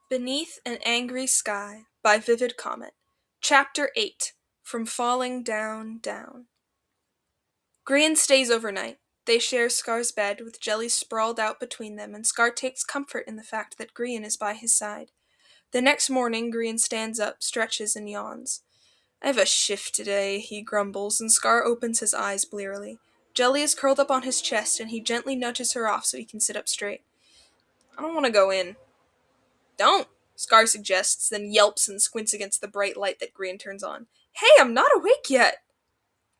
Beneath an Angry Sky by Vivid Comet. Chapter 8 From Falling Down, Down. Grian stays overnight. They share Scar's bed, with Jelly sprawled out between them, and Scar takes comfort in the fact that Grian is by his side. The next morning, Grian stands up, stretches, and yawns. I have a shift today, he grumbles, and Scar opens his eyes blearily. Jelly is curled up on his chest, and he gently nudges her off so he can sit up straight. I don't want to go in. Don't, Scar suggests, then yelps and squints against the bright light that Grian turns on. Hey, I'm not awake yet!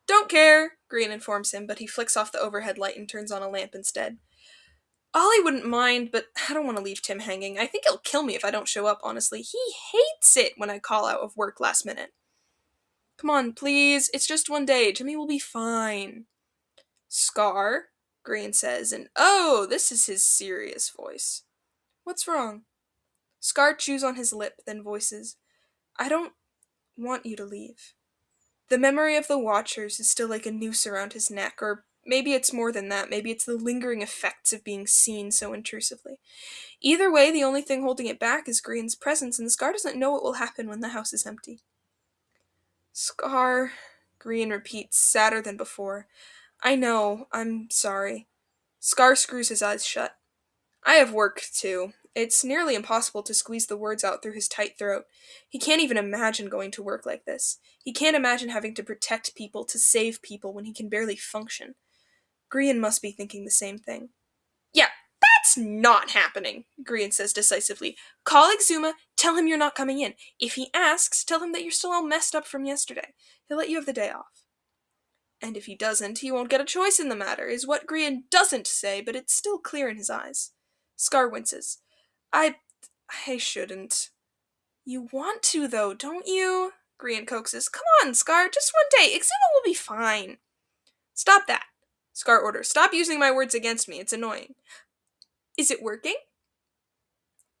Don't care, Grian informs him, but he flicks off the overhead light and turns on a lamp instead. Ollie wouldn't mind, but I don't want to leave Tim hanging. I think he'll kill me if I don't show up, honestly. He hates it when I call out of work last minute. Come on, please. It's just one day. Jimmy will be fine. Scar, Grian says, and oh, this is his serious voice. What's wrong? Scar chews on his lip, then voices, I don't want you to leave. The memory of the Watchers is still like a noose around his neck, or maybe it's more than that. Maybe it's the lingering effects of being seen so intrusively. Either way, the only thing holding it back is Grian's presence, and Scar doesn't know what will happen when the house is empty. Scar, Grian repeats, sadder than before. I know, I'm sorry. Scar screws his eyes shut. I have work, too. It's nearly impossible to squeeze the words out through his tight throat. He can't even imagine going to work like this. He can't imagine having to protect people, to save people, when he can barely function. Grian must be thinking the same thing. Yeah, that's not happening, Grian says decisively. Call Exuma, tell him you're not coming in. If he asks, tell him that you're still all messed up from yesterday. He'll let you have the day off. And if he doesn't, he won't get a choice in the matter, is what Grian doesn't say, but it's still clear in his eyes. Scar winces. I shouldn't. You want to, though, don't you? Grian coaxes. Come on, Scar, just one day. Exuma will be fine. Stop that, Scar orders. Stop using my words against me. It's annoying. Is it working?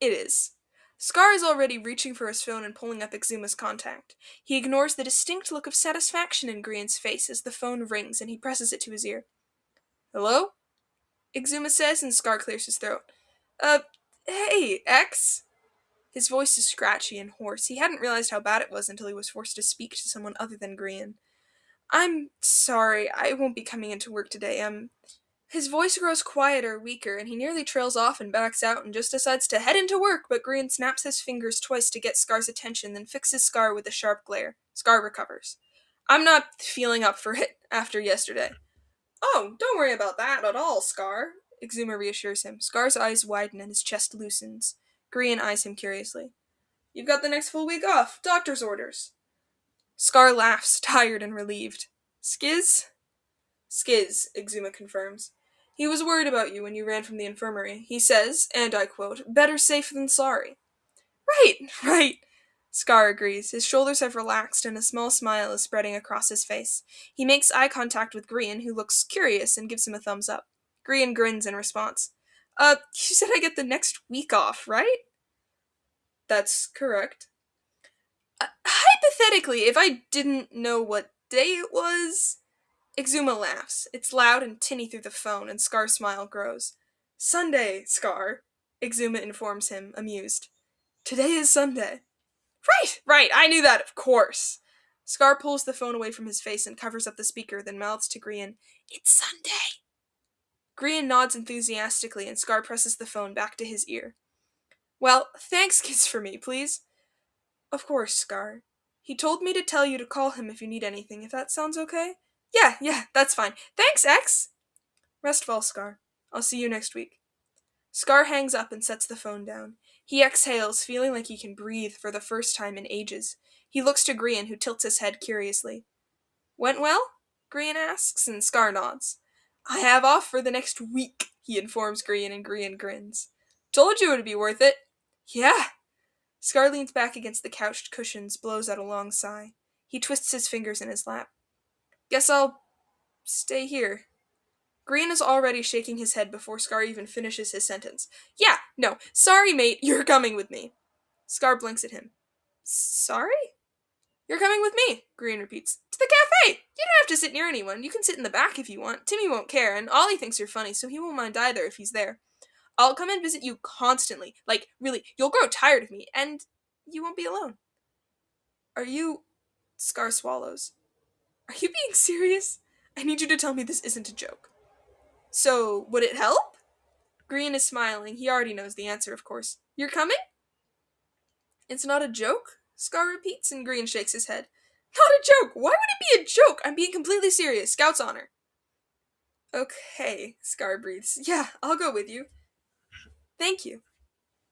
It is. Scar is already reaching for his phone and pulling up Exuma's contact. He ignores the distinct look of satisfaction in Grian's face as the phone rings and he presses it to his ear. Hello? Exuma says, and Scar clears his throat. Hey, X? His voice is scratchy and hoarse. He hadn't realized how bad it was until he was forced to speak to someone other than Grian. I'm sorry, I won't be coming into work today. His voice grows quieter, weaker, and he nearly trails off and backs out and just decides to head into work, but Grian snaps his fingers twice to get Scar's attention, then fixes Scar with a sharp glare. Scar recovers. I'm not feeling up for it after yesterday. Oh, don't worry about that at all, Scar, Exuma reassures him. Scar's eyes widen and his chest loosens. Grian eyes him curiously. You've got the next full week off. Doctor's orders. Scar laughs, tired and relieved. Skiz? Skiz, Exuma confirms. He was worried about you when you ran from the infirmary. He says, and I quote, better safe than sorry. Right. Scar agrees. His shoulders have relaxed and a small smile is spreading across his face. He makes eye contact with Grian, who looks curious and gives him a thumbs up. Grian grins in response. You said I get the next week off, right? That's correct. Hypothetically, if I didn't know what day it was... Exuma laughs. It's loud and tinny through the phone, and Scar's smile grows. Sunday, Scar, Exuma informs him, amused. Today is Sunday. Right, I knew that, of course. Scar pulls the phone away from his face and covers up the speaker, then mouths to Grian, It's Sunday. Grian nods enthusiastically, and Scar presses the phone back to his ear. Well, thanks, kiss for me, please. Of course, Scar. He told me to tell you to call him if you need anything, if that sounds okay? Yeah, that's fine. Thanks, X! Rest well, Scar. I'll see you next week. Scar hangs up and sets the phone down. He exhales, feeling like he can breathe for the first time in ages. He looks to Grian, who tilts his head curiously. Went well? Grian asks, and Scar nods. I have off for the next week, he informs Grian, and Grian grins. Told you it would be worth it. Yeah. Scar leans back against the couched cushions, blows out a long sigh. He twists his fingers in his lap. Guess I'll stay here. Grian is already shaking his head before Scar even finishes his sentence. Yeah, no, sorry mate, you're coming with me. Scar blinks at him. Sorry? You're coming with me, Grian repeats. To the cafe! You don't have to sit near anyone. You can sit in the back if you want. Timmy won't care, and Ollie thinks you're funny, so he won't mind either if he's there. I'll come and visit you constantly. Like, really, you'll grow tired of me, and you won't be alone. Are you... Scar swallows. Are you being serious? I need you to tell me this isn't a joke. So, would it help? Green is smiling. He already knows the answer, of course. You're coming? It's not a joke? Scar repeats, and Green shakes his head. Not a joke! Why would it be a joke? I'm being completely serious. Scout's honor. Okay, Scar breathes. Yeah, I'll go with you. Thank you.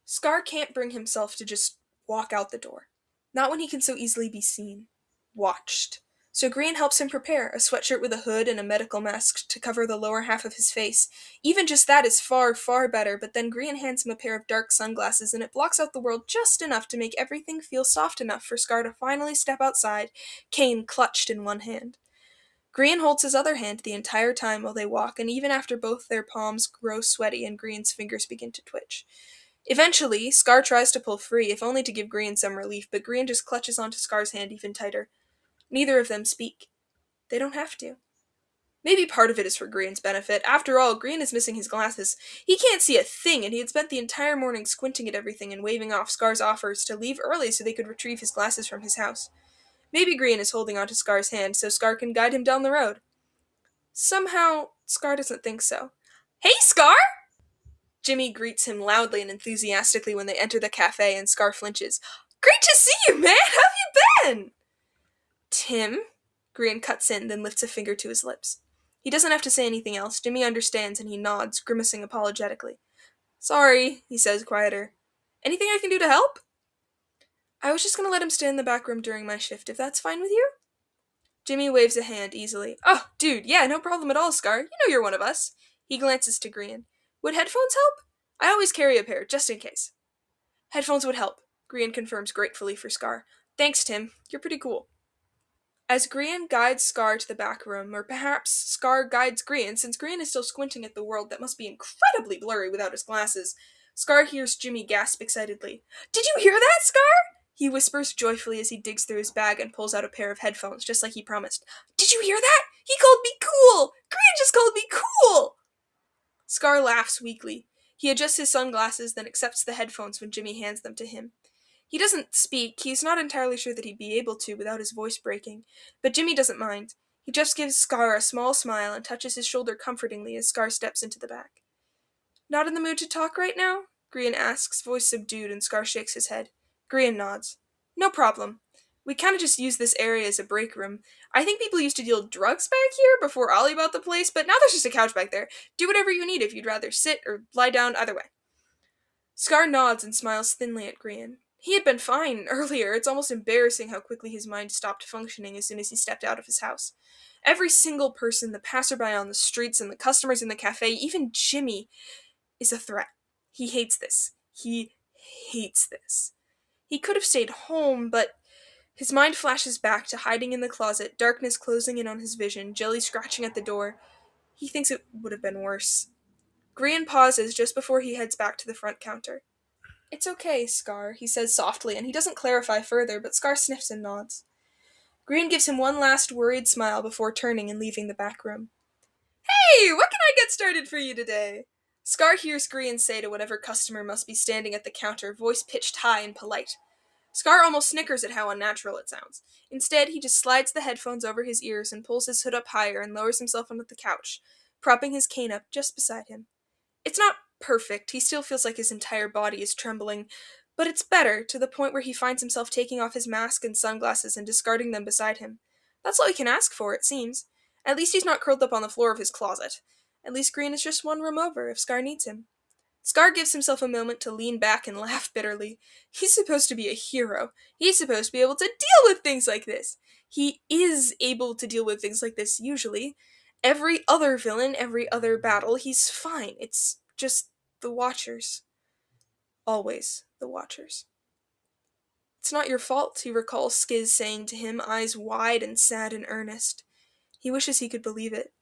Scar can't bring himself to just walk out the door. Not when he can so easily be seen. Watched. So Green helps him prepare a sweatshirt with a hood and a medical mask to cover the lower half of his face. Even just that is far, far better, but then Green hands him a pair of dark sunglasses and it blocks out the world just enough to make everything feel soft enough for Scar to finally step outside, cane clutched in one hand. Green holds his other hand the entire time while they walk, and even after both their palms grow sweaty and Green's fingers begin to twitch. Eventually, Scar tries to pull free, if only to give Green some relief, but Green just clutches onto Scar's hand even tighter. Neither of them speak. They don't have to. Maybe part of it is for Green's benefit. After all, Green is missing his glasses. He can't see a thing, and he had spent the entire morning squinting at everything and waving off Scar's offers to leave early so they could retrieve his glasses from his house. Maybe Green is holding onto Scar's hand so Scar can guide him down the road. Somehow, Scar doesn't think so. Hey, Scar! Jimmy greets him loudly and enthusiastically when they enter the cafe, and Scar flinches. Great to see you, man! How have you been? Tim? Green cuts in, then lifts a finger to his lips. He doesn't have to say anything else. Jimmy understands, and he nods, grimacing apologetically. Sorry, he says, quieter. Anything I can do to help? I was just going to let him stay in the back room during my shift, if that's fine with you? Jimmy waves a hand easily. Oh, dude, yeah, no problem at all, Scar. You know you're one of us. He glances to Green. Would headphones help? I always carry a pair, just in case. Headphones would help, Green confirms gratefully for Scar. Thanks, Tim. You're pretty cool. As Green guides Scar to the back room, or perhaps Scar guides Green, since Green is still squinting at the world that must be incredibly blurry without his glasses, Scar hears Jimmy gasp excitedly. Did you hear that, Scar? He whispers joyfully as he digs through his bag and pulls out a pair of headphones, just like he promised. Did you hear that? He called me cool! Green just called me cool! Scar laughs weakly. He adjusts his sunglasses, then accepts the headphones when Jimmy hands them to him. He doesn't speak. He's not entirely sure that he'd be able to without his voice breaking, but Jimmy doesn't mind. He just gives Scar a small smile and touches his shoulder comfortingly as Scar steps into the back. Not in the mood to talk right now? Grian asks, voice subdued, and Scar shakes his head. Grian nods. No problem. We kinda just use this area as a break room. I think people used to deal drugs back here before Ollie bought the place, but now there's just a couch back there. Do whatever you need if you'd rather sit or lie down, either way. Scar nods and smiles thinly at Grian. He had been fine earlier. It's almost embarrassing how quickly his mind stopped functioning as soon as he stepped out of his house. Every single person, the passerby on the streets and the customers in the cafe, even Jimmy, is a threat. He hates this. He hates this. He could have stayed home, but his mind flashes back to hiding in the closet, darkness closing in on his vision, Jelly scratching at the door. He thinks it would have been worse. Grian pauses just before he heads back to the front counter. It's okay, Scar, he says softly, and he doesn't clarify further, but Scar sniffs and nods. Grian gives him one last worried smile before turning and leaving the back room. Hey, what can I get started for you today? Scar hears Grian say to whatever customer must be standing at the counter, voice pitched high and polite. Scar almost snickers at how unnatural it sounds. Instead, he just slides the headphones over his ears and pulls his hood up higher and lowers himself onto the couch, propping his cane up just beside him. It's not perfect, he still feels like his entire body is trembling, but it's better, to the point where he finds himself taking off his mask and sunglasses and discarding them beside him. That's all he can ask for, it seems. At least he's not curled up on the floor of his closet. At least Grian is just one room over, if Scar needs him. Scar gives himself a moment to lean back and laugh bitterly. He's supposed to be a hero. He's supposed to be able to deal with things like this. He is able to deal with things like this, usually. Every other villain, every other battle, he's fine. It's just the Watchers. Always the Watchers. It's not your fault, he recalls Skiz saying to him, eyes wide and sad and earnest. He wishes he could believe it.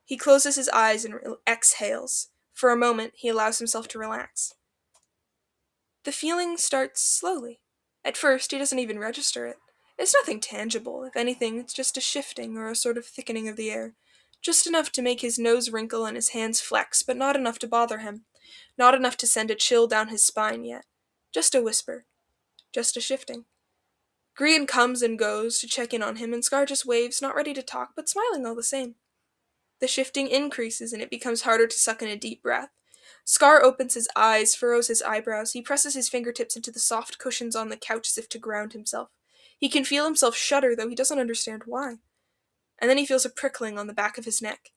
He closes his eyes and exhales. For a moment, he allows himself to relax. The feeling starts slowly. At first, he doesn't even register it. It's nothing tangible. If anything, it's just a shifting or a sort of thickening of the air. Just enough to make his nose wrinkle and his hands flex, but not enough to bother him. Not enough to send a chill down his spine yet. Just a whisper. Just a shifting. Grian comes and goes to check in on him, and Scar just waves, not ready to talk, but smiling all the same. The shifting increases, and it becomes harder to suck in a deep breath. Scar opens his eyes, furrows his eyebrows. He presses his fingertips into the soft cushions on the couch as if to ground himself. He can feel himself shudder, though he doesn't understand why. And then he feels a prickling on the back of his neck.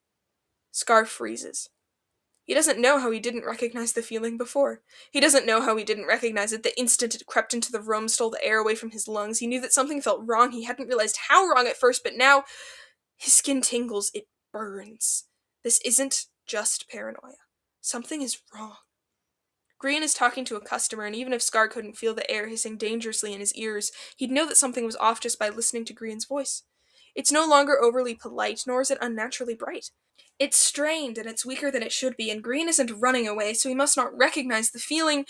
Scar freezes. He doesn't know how he didn't recognize the feeling before. He doesn't know how he didn't recognize it the instant it crept into the room, stole the air away from his lungs. He knew that something felt wrong. He hadn't realized how wrong at first, but now his skin tingles. It burns. This isn't just paranoia. Something is wrong. Grian is talking to a customer, and even if Scar couldn't feel the air hissing dangerously in his ears, he'd know that something was off just by listening to Grian's voice. It's no longer overly polite, nor is it unnaturally bright. It's strained, and it's weaker than it should be, and Grian isn't running away, so he must not recognize the feeling,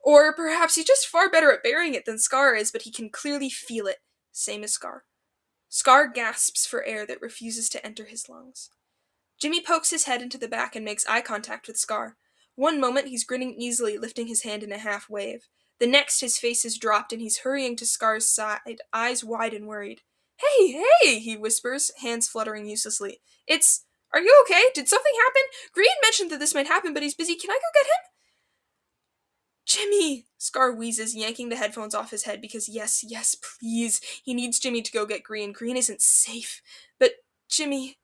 or perhaps he's just far better at bearing it than Scar is, but he can clearly feel it, same as Scar. Scar gasps for air that refuses to enter his lungs. Jimmy pokes his head into the back and makes eye contact with Scar. One moment he's grinning easily, lifting his hand in a half wave. The next his face is dropped and he's hurrying to Scar's side, eyes wide and worried. Hey, hey, he whispers, hands fluttering uselessly. Are you okay? Did something happen? Grian mentioned that this might happen, but he's busy. Can I go get him? Jimmy! Scar wheezes, yanking the headphones off his head because yes, please. He needs Jimmy to go get Grian. Grian isn't safe. But Jimmy,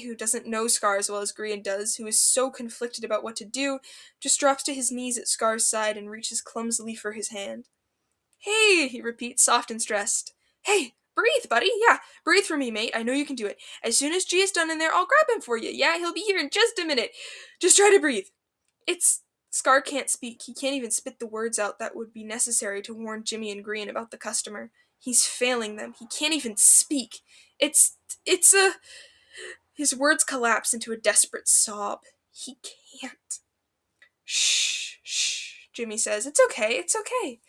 who doesn't know Scar as well as Grian does, who is so conflicted about what to do, just drops to his knees at Scar's side and reaches clumsily for his hand. Hey, he repeats, soft and stressed. Hey, breathe, buddy. Yeah, breathe for me, mate. I know you can do it. As soon as G is done in there, I'll grab him for you. Yeah, he'll be here in just a minute. Just try to breathe. Scar can't speak. He can't even spit the words out that would be necessary to warn Jimmy and Grian about the customer. He's failing them. He can't even speak. It's a... His words collapse into a desperate sob. He can't. Shh, Jimmy says. It's okay.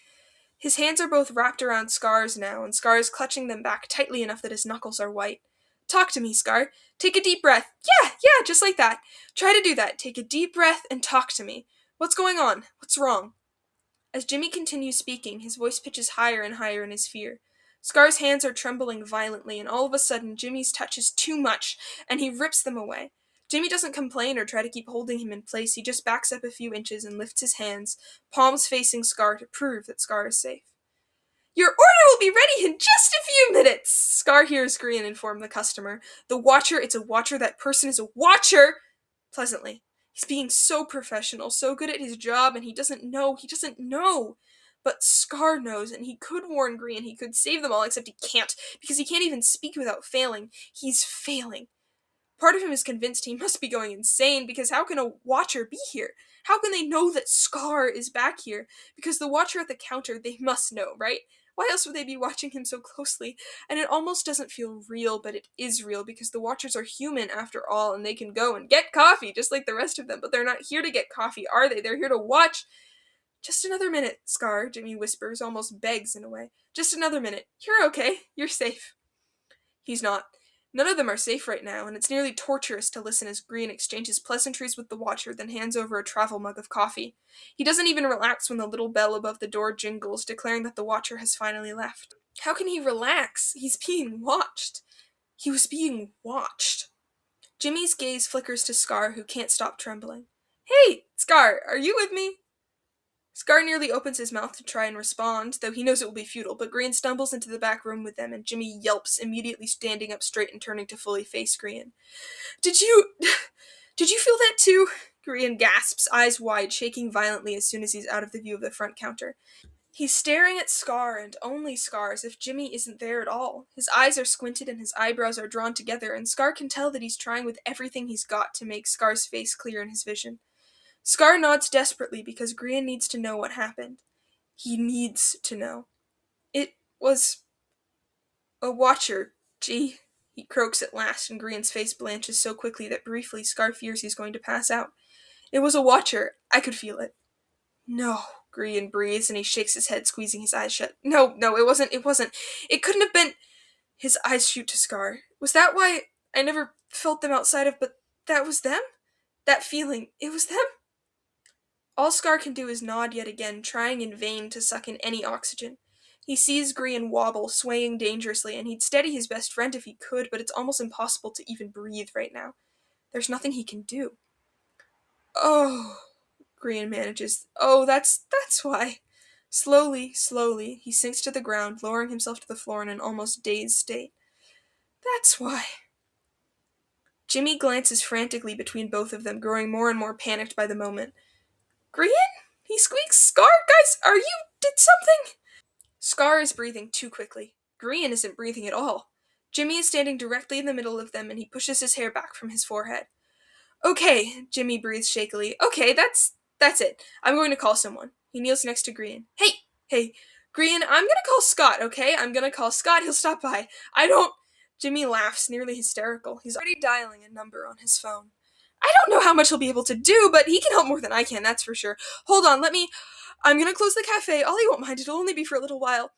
His hands are both wrapped around Scar's now, and Scar is clutching them back tightly enough that his knuckles are white. Talk to me, Scar. Take a deep breath. Yeah, just like that. Try to do that. Take a deep breath and talk to me. What's going on? What's wrong? As Jimmy continues speaking, his voice pitches higher and higher in his fear. Scar's hands are trembling violently, and all of a sudden Jimmy's touch is too much, and he rips them away. Jimmy doesn't complain or try to keep holding him in place. He just backs up a few inches and lifts his hands, palms facing Scar to prove that Scar is safe. Your order will be ready in just a few minutes! Scar hears Grian inform the customer. The watcher, it's a watcher, that person is a watcher! Pleasantly. He's being so professional, so good at his job, and he doesn't know. But Scar knows, and he could warn Grian, he could save them all, except he can't, because he can't even speak without failing. He's failing. Part of him is convinced he must be going insane, because how can a watcher be here? How can they know that Scar is back here? Because the watcher at the counter, they must know, right? Why else would they be watching him so closely? And it almost doesn't feel real, but it is real, because the watchers are human after all, and they can go and get coffee, just like the rest of them, but they're not here to get coffee, are they? They're here to watch. Just another minute, Scar, Jimmy whispers, almost begs in a way. Just another minute. You're okay. You're safe. He's not. None of them are safe right now, and it's nearly torturous to listen as Grian exchanges pleasantries with the watcher, then hands over a travel mug of coffee. He doesn't even relax when the little bell above the door jingles, declaring that the watcher has finally left. How can he relax? He's being watched. He was being watched. Jimmy's gaze flickers to Scar, who can't stop trembling. Hey, Scar, are you with me? Scar nearly opens his mouth to try and respond, though he knows it will be futile, but Grian stumbles into the back room with them, and Jimmy yelps, immediately standing up straight and turning to fully face Grian. Did you feel that too? Grian gasps, eyes wide, shaking violently as soon as he's out of the view of the front counter. He's staring at Scar, and only Scar, as if Jimmy isn't there at all. His eyes are squinted and his eyebrows are drawn together, and Scar can tell that he's trying with everything he's got to make Scar's face clear in his vision. Scar nods desperately because Grian needs to know what happened. He needs to know. It was a watcher, G. He croaks at last, and Grian's face blanches so quickly that briefly Scar fears he's going to pass out. It was a watcher. I could feel it. No, Grian breathes, and he shakes his head, squeezing his eyes shut. No, it wasn't. It couldn't have been. His eyes shoot to Scar. Was that why I never felt them outside of, but that was them? That feeling, it was them? All Scar can do is nod yet again, trying in vain to suck in any oxygen. He sees Grian wobble, swaying dangerously, and he'd steady his best friend if he could, but it's almost impossible to even breathe right now. There's nothing he can do. Oh, Grian manages. Oh, that's why. Slowly, he sinks to the ground, lowering himself to the floor in an almost dazed state. That's why. Jimmy glances frantically between both of them, growing more and more panicked by the moment. Grian? He squeaks. Scar? Guys, did something? Scar is breathing too quickly. Grian isn't breathing at all. Jimmy is standing directly in the middle of them, and he pushes his hair back from his forehead. Okay, Jimmy breathes shakily. Okay, that's it. I'm going to call someone. He kneels next to Grian. Hey, Grian, I'm gonna call Scott, okay? I'm gonna call Scott, he'll stop by. I don't... Jimmy laughs, nearly hysterical. He's already dialing a number on his phone. I don't know how much he'll be able to do, but he can help more than I can, that's for sure. Hold on, I'm gonna close the cafe. Ollie won't mind, it'll only be for a little while.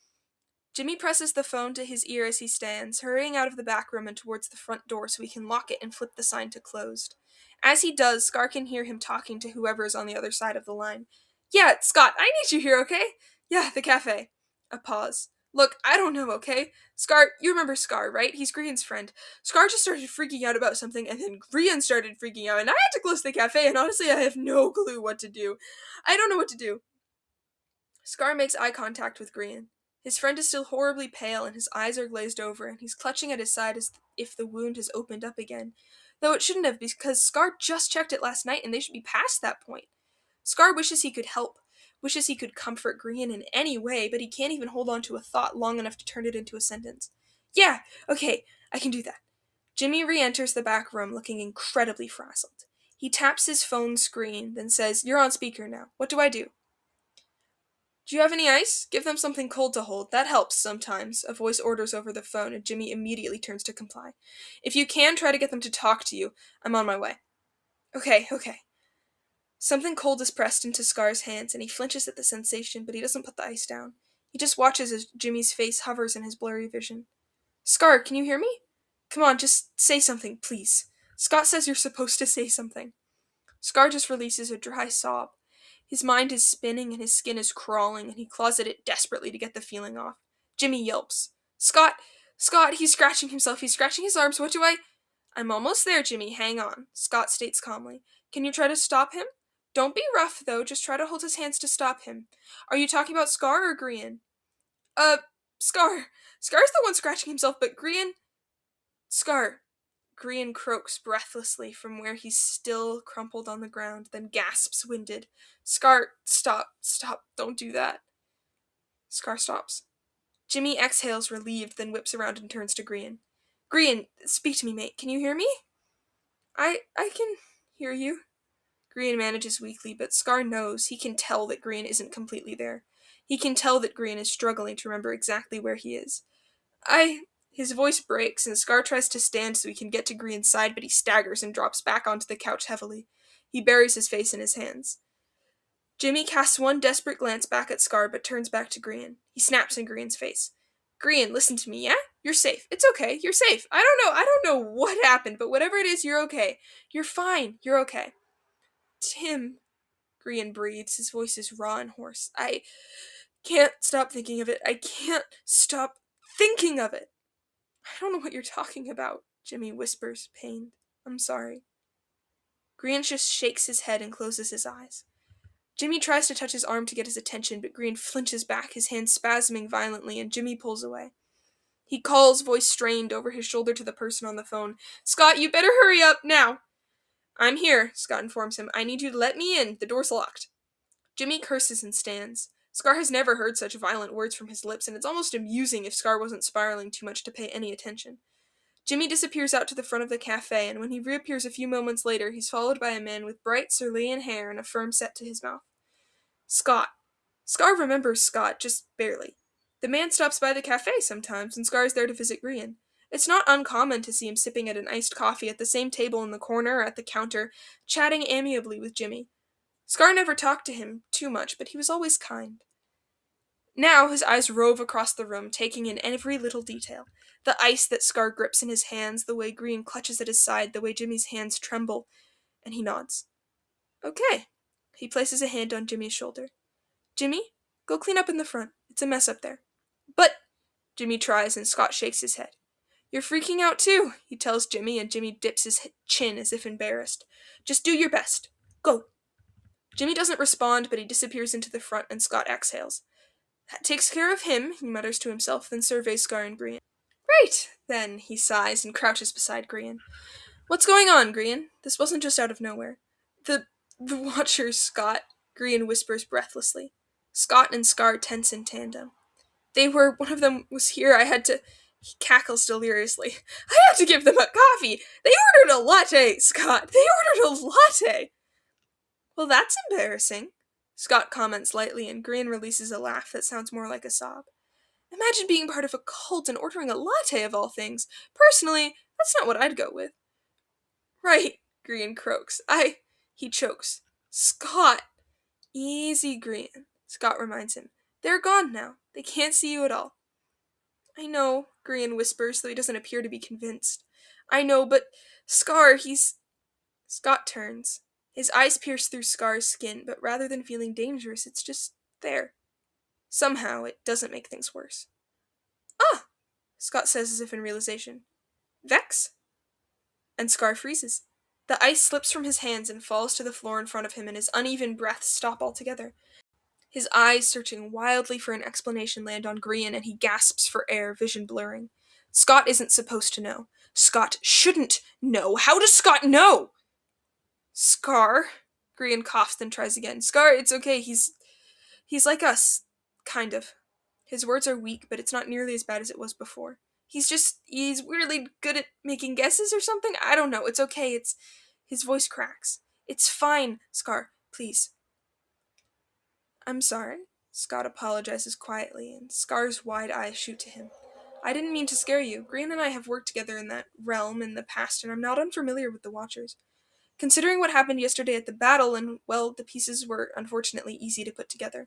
Jimmy presses the phone to his ear as he stands, hurrying out of the back room and towards the front door so he can lock it and flip the sign to closed. As he does, Scar can hear him talking to whoever is on the other side of the line. Yeah, Scott, I need you here, okay? Yeah, the cafe. A pause. Look, I don't know, okay? Scar, you remember Scar, right? He's Grian's friend. Scar just started freaking out about something, and then Grian started freaking out, and I had to close the cafe, and honestly, I have no clue what to do. I don't know what to do. Scar makes eye contact with Grian. His friend is still horribly pale, and his eyes are glazed over, and he's clutching at his side as if the wound has opened up again. Though it shouldn't have, because Scar just checked it last night, and they should be past that point. Scar wishes he could help, wishes he could comfort Grian in any way, but he can't even hold on to a thought long enough to turn it into a sentence. Yeah, okay, I can do that. Jimmy re-enters the back room looking incredibly frazzled. He taps his phone screen, then says, "You're on speaker now. What do I do?" "Do you have any ice? Give them something cold to hold. That helps sometimes," a voice orders over the phone, and Jimmy immediately turns to comply. "If you can, try to get them to talk to you. I'm on my way." Okay. Something cold is pressed into Scar's hands, and he flinches at the sensation, but he doesn't put the ice down. He just watches as Jimmy's face hovers in his blurry vision. "Scar, can you hear me? Come on, just say something, please. Scott says you're supposed to say something." Scar just releases a dry sob. His mind is spinning and his skin is crawling, and he claws at it desperately to get the feeling off. Jimmy yelps. Scott, he's scratching himself, he's scratching his arms, what do I... "I'm almost there, Jimmy, hang on," Scott states calmly. "Can you try to stop him? Don't be rough, though, just try to hold his hands to stop him. Are you talking about Scar or Grian?" Uh, Scar. Scar's the one scratching himself, but Grian... Scar. Grian croaks breathlessly from where he's still crumpled on the ground, then gasps, winded. "Scar, stop, don't do that." Scar stops. Jimmy exhales, relieved, then whips around and turns to Grian. "Grian, speak to me, mate. Can you hear me?" I can hear you." Grian manages weakly, but Scar knows. He can tell that Grian isn't completely there. He can tell that Grian is struggling to remember exactly where he is. His voice breaks, and Scar tries to stand so he can get to Grian's side, but he staggers and drops back onto the couch heavily. He buries his face in his hands. Jimmy casts one desperate glance back at Scar, but turns back to Grian. He snaps in Grian's face. "Grian, listen to me, yeah? You're safe. It's okay. You're safe. I don't know what happened, but whatever it is, you're okay. You're fine. You're okay." "Tim," Grian breathes. His voice is raw and hoarse. "I can't stop thinking of it. I can't stop thinking of it." "I don't know what you're talking about," Jimmy whispers, pained. "I'm sorry." Grian just shakes his head and closes his eyes. Jimmy tries to touch his arm to get his attention, but Grian flinches back, his hand spasming violently, and Jimmy pulls away. He calls, voice strained, over his shoulder to the person on the phone. "Scott, you better hurry up, now!" "I'm here," Scott informs him. "I need you to let me in. The door's locked." Jimmy curses and stands. Scar has never heard such violent words from his lips, and it's almost amusing if Scar wasn't spiraling too much to pay any attention. Jimmy disappears out to the front of the cafe, and when he reappears a few moments later, he's followed by a man with bright cerulean hair and a firm set to his mouth. Scott. Scar remembers Scott, just barely. The man stops by the cafe sometimes, and Scar's there to visit Grian. It's not uncommon to see him sipping at an iced coffee at the same table in the corner or at the counter, chatting amiably with Jimmy. Scar never talked to him too much, but he was always kind. Now his eyes rove across the room, taking in every little detail. The ice that Scar grips in his hands, the way Grian clutches at his side, the way Jimmy's hands tremble, and he nods. "Okay." He places a hand on Jimmy's shoulder. Jimmy, go clean up in the front. It's a mess up there. But Jimmy tries and Scott shakes his head. You're freaking out too, he tells Jimmy, and Jimmy dips his chin as if embarrassed. Just do your best. Go. Jimmy doesn't respond, but he disappears into the front and Scott exhales. That takes care of him, he mutters to himself, then surveys Scar and Grian. Right, then, he sighs and crouches beside Grian. What's going on, Grian? This wasn't just out of nowhere. The Watchers, Scott, Grian whispers breathlessly. Scott and Scar tense in tandem. One of them was here, I had to... He cackles deliriously. I had to give them a coffee! They ordered a latte, Scott! They ordered a latte! Well, that's embarrassing, Scott comments lightly, and Grian releases a laugh that sounds more like a sob. Imagine being part of a cult and ordering a latte of all things. Personally, that's not what I'd go with. Right, Grian croaks. He chokes. Scott! Easy, Grian, Scott reminds him. They're gone now. They can't see you at all. I know, Grian whispers, though he doesn't appear to be convinced. I know, but Scar, he's... Scott turns. His eyes pierce through Scar's skin, but rather than feeling dangerous, it's just there. Somehow, it doesn't make things worse. Ah! Scott says as if in realization. Vex? And Scar freezes. The ice slips from his hands and falls to the floor in front of him, and his uneven breaths stop altogether. His eyes, searching wildly for an explanation, land on Grian, and he gasps for air, vision blurring. Scott isn't supposed to know. Scott shouldn't know. How does Scott know? Scar? Grian coughs, then tries again. Scar, it's okay. He's like us. Kind of. His words are weak, but it's not nearly as bad as it was before. He's weirdly good at making guesses or something? I don't know. It's okay. His voice cracks. It's fine, Scar. Please. I'm sorry. Scott apologizes quietly, and Scar's wide eyes shoot to him. I didn't mean to scare you. Grian and I have worked together in that realm in the past, and I'm not unfamiliar with the Watchers. Considering what happened yesterday at the battle, and, well, the pieces were unfortunately easy to put together.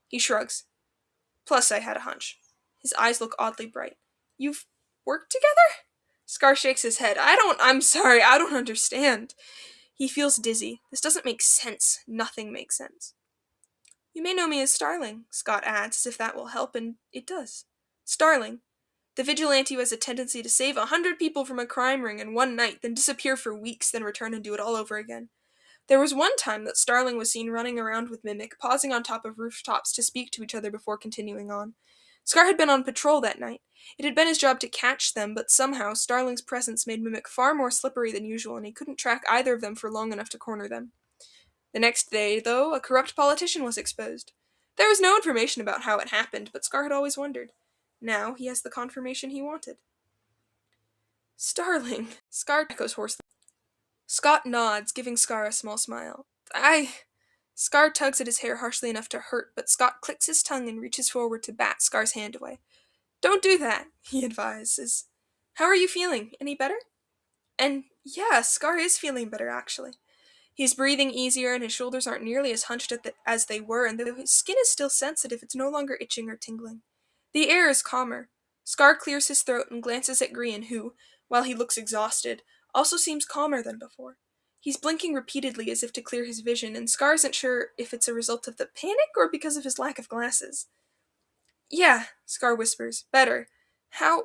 He shrugs. Plus, I had a hunch. His eyes look oddly bright. You've worked together? Scar shakes his head. I'm sorry, I don't understand. He feels dizzy. This doesn't make sense. Nothing makes sense. You may know me as Starling, Scott adds, as if that will help, and it does. Starling, the vigilante who has a tendency to save 100 people from a crime ring in one night, then disappear for weeks, then return and do it all over again. There was one time that Starling was seen running around with Mimic, pausing on top of rooftops to speak to each other before continuing on. Scar had been on patrol that night. It had been his job to catch them, but somehow Starling's presence made Mimic far more slippery than usual, and he couldn't track either of them for long enough to corner them. The next day, though, a corrupt politician was exposed. There was no information about how it happened, but Scar had always wondered. Now he has the confirmation he wanted. Starling, Scar echoes hoarsely. Scott nods, giving Scar a small smile. Scar tugs at his hair harshly enough to hurt, but Scott clicks his tongue and reaches forward to bat Scar's hand away. Don't do that, he advises. How are you feeling? Any better? And yeah, Scar is feeling better, actually. He's breathing easier, and his shoulders aren't nearly as hunched as they were, and though his skin is still sensitive, it's no longer itching or tingling. The air is calmer. Scar clears his throat and glances at Grian, who, while he looks exhausted, also seems calmer than before. He's blinking repeatedly as if to clear his vision, and Scar isn't sure if it's a result of the panic or because of his lack of glasses. Yeah, Scar whispers. Better. How?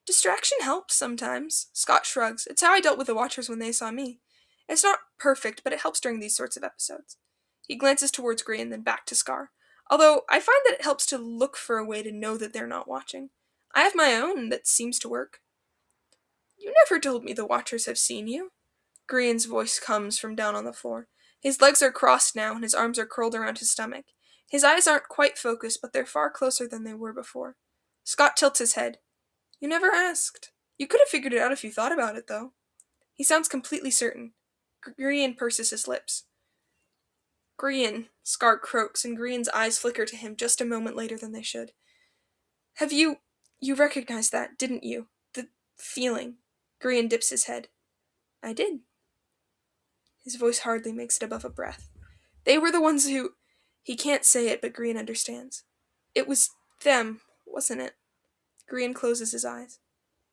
Distraction helps sometimes. Scott shrugs. It's how I dealt with the Watchers when they saw me. It's not perfect, but it helps during these sorts of episodes. He glances towards Grian, then back to Scar. Although, I find that it helps to look for a way to know that they're not watching. I have my own that seems to work. You never told me the Watchers have seen you. Grian's voice comes from down on the floor. His legs are crossed now, and his arms are curled around his stomach. His eyes aren't quite focused, but they're far closer than they were before. Scott tilts his head. You never asked. You could have figured it out if you thought about it, though. He sounds completely certain. Grian purses his lips. Grian, Scar croaks, and Grian's eyes flicker to him just a moment later than they should. You recognized that, didn't you? The feeling. Grian dips his head. I did. His voice hardly makes it above a breath. They were the ones who... He can't say it, but Grian understands. It was them, wasn't it? Grian closes his eyes.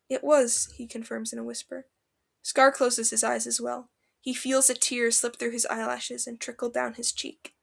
It was, he confirms in a whisper. Scar closes his eyes as well. He feels a tear slip through his eyelashes and trickle down his cheek.